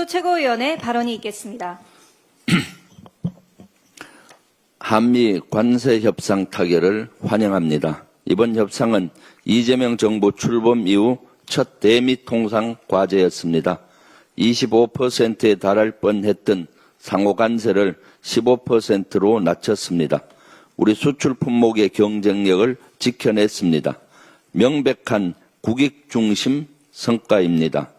최고위원의 발언이 있겠습니다. 한미 관세 협상 타결을 환영합니다. 이번 협상은 이재명 정부 출범 이후 첫 대미 통상 과제였습니다. 25%에 달할 뻔했던 상호 관세를 15%로 낮췄습니다. 우리 수출 품목의 경쟁력을 지켜냈습니다. 명백한 국익 중심 성과입니다.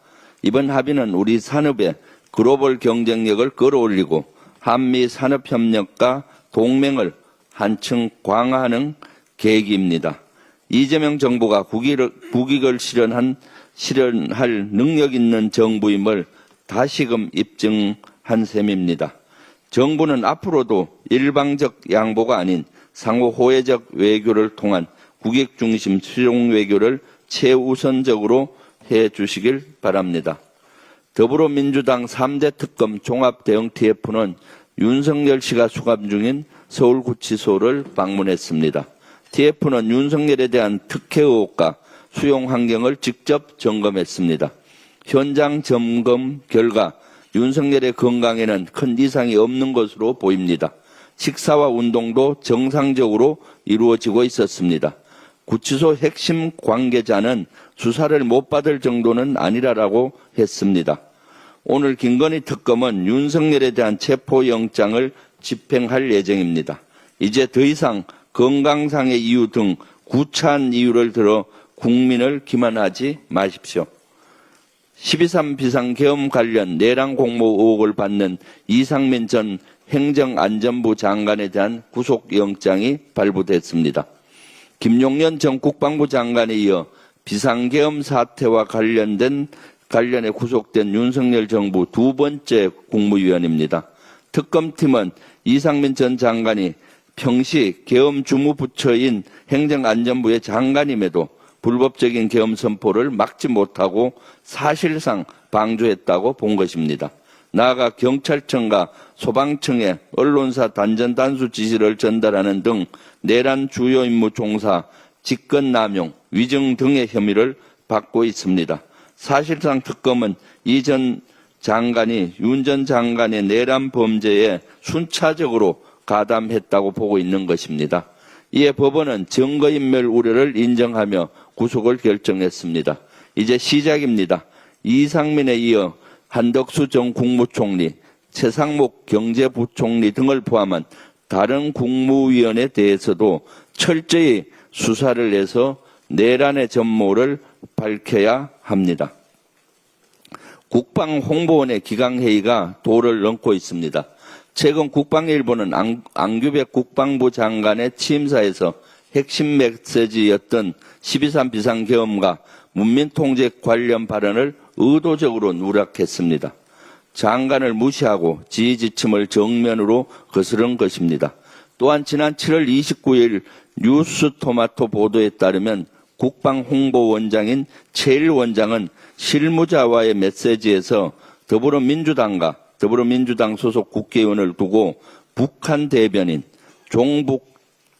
이번 합의는 우리 산업의 글로벌 경쟁력을 끌어올리고 한미 산업협력과 동맹을 한층 강화하는 계기입니다. 이재명 정부가 국익을 실현할 능력 있는 정부임을 다시금 입증한 셈입니다. 정부는 앞으로도 일방적 양보가 아닌 상호 호혜적 외교를 통한 국익 중심 실용 외교를 최우선적으로 해 주시길 바랍니다. 더불어민주당 3대 특검 종합 대응 TF는 윤석열 씨가 수감 중인 서울구치소를 방문했습니다. TF는 윤석열에 대한 특혜 의혹과 수용 환경을 직접 점검했습니다. 현장 점검 결과 윤석열의 건강에는 큰 이상이 없는 것으로 보입니다. 식사와 운동도 정상적으로 이루어지고 있었습니다. 구치소 핵심 관계자는 수사를 못 받을 정도는 아니라고 했습니다. 오늘 김건희 특검은 윤석열에 대한 체포영장을 집행할 예정입니다. 이제 더 이상 건강상의 이유 등 구차한 이유를 들어 국민을 기만하지 마십시오. 12.3 비상계엄 관련 내란 공모 의혹을 받는 이상민 전 행정안전부 장관에 대한 구속영장이 발부됐습니다. 김용년 전 국방부 장관에 이어 비상계엄 사태와 관련해 구속된 윤석열 정부 두 번째 국무위원입니다. 특검팀은 이상민 전 장관이 평시 계엄 주무부처인 행정안전부의 장관임에도 불법적인 계엄 선포를 막지 못하고 사실상 방조했다고 본 것입니다. 나아가 경찰청과 소방청에 언론사 단전 단수 지시를 전달하는 등 내란 주요 임무 종사, 직권남용, 위증 등의 혐의를 받고 있습니다. 사실상 특검은 이 전 장관이 윤 전 장관의 내란 범죄에 순차적으로 가담했다고 보고 있는 것입니다. 이에 법원은 증거인멸 우려를 인정하며 구속을 결정했습니다. 이제 시작입니다. 이상민에 이어 한덕수 전 국무총리, 최상목 경제부총리 등을 포함한 다른 국무위원에 대해서도 철저히 수사를 해서 내란의 전모를 밝혀야 합니다. 국방홍보원의 기강회의가 도를 넘고 있습니다. 최근 국방일보는 안규백 국방부 장관의 취임사에서 핵심 메시지였던 12.3 비상계엄과 문민통제 관련 발언을 의도적으로 누락했습니다. 장관을 무시하고 지휘지침을 정면으로 거스른 것입니다. 또한 지난 7월 29일 뉴스토마토 보도에 따르면 국방홍보원장인 최일 원장은 실무자와의 메시지에서 더불어민주당 소속 국회의원을 두고 북한 대변인, 종북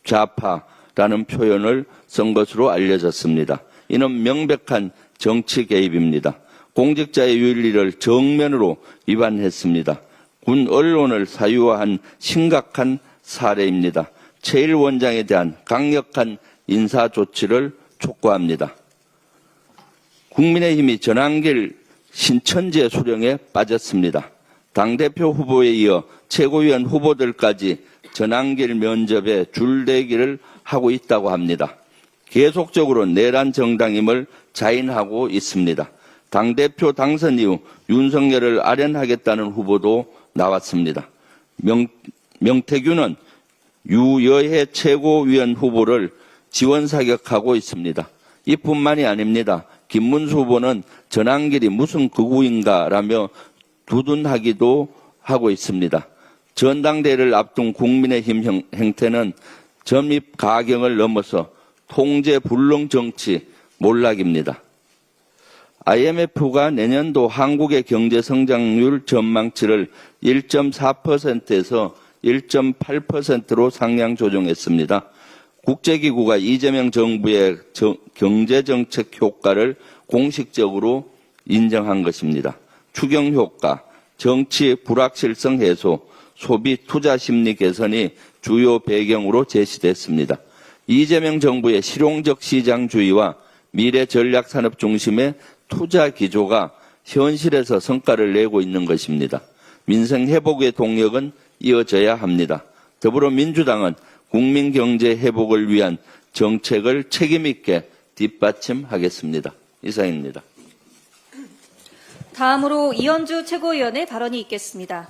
좌파라는 표현을 쓴 것으로 알려졌습니다. 이는 명백한 정치 개입입니다. 공직자의 윤리를 정면으로 위반했습니다. 군 언론을 사유화한 심각한 사례입니다. 최일 원장에 대한 강력한 인사 조치를 촉구합니다. 국민의힘이 전한길 신천지 수령에 빠졌습니다. 당대표 후보에 이어 최고위원 후보들까지 전한길 면접에 줄대기를 하고 있다고 합니다. 계속적으로 내란 정당임을 자인하고 있습니다. 당대표 당선 이후 윤석열을 아련하겠다는 후보도 나왔습니다. 명태균은 유여해 최고위원 후보를 지원 사격하고 있습니다. 이뿐만이 아닙니다. 김문수 후보는 전한길이 무슨 극우인가라며 두둔하기도 하고 있습니다. 전당대회를 앞둔 국민의힘 행태는 점입 가경을 넘어서 통제 불능 정치 몰락입니다. IMF가 내년도 한국의 경제 성장률 전망치를 1.4%에서 1.8%로 상향 조정했습니다. 국제기구가 이재명 정부의 경제정책 효과를 공식적으로 인정한 것입니다. 추경 효과, 정치 불확실성 해소, 소비 투자 심리 개선이 주요 배경으로 제시됐습니다. 이재명 정부의 실용적 시장주의와 미래 전략 산업 중심의 투자 기조가 현실에서 성과를 내고 있는 것입니다. 민생 회복의 동력은 이어져야 합니다. 더불어민주당은 국민 경제 회복을 위한 정책을 책임 있게 뒷받침하겠습니다. 이상입니다. 다음으로 이현주 최고위원의 발언이 있겠습니다.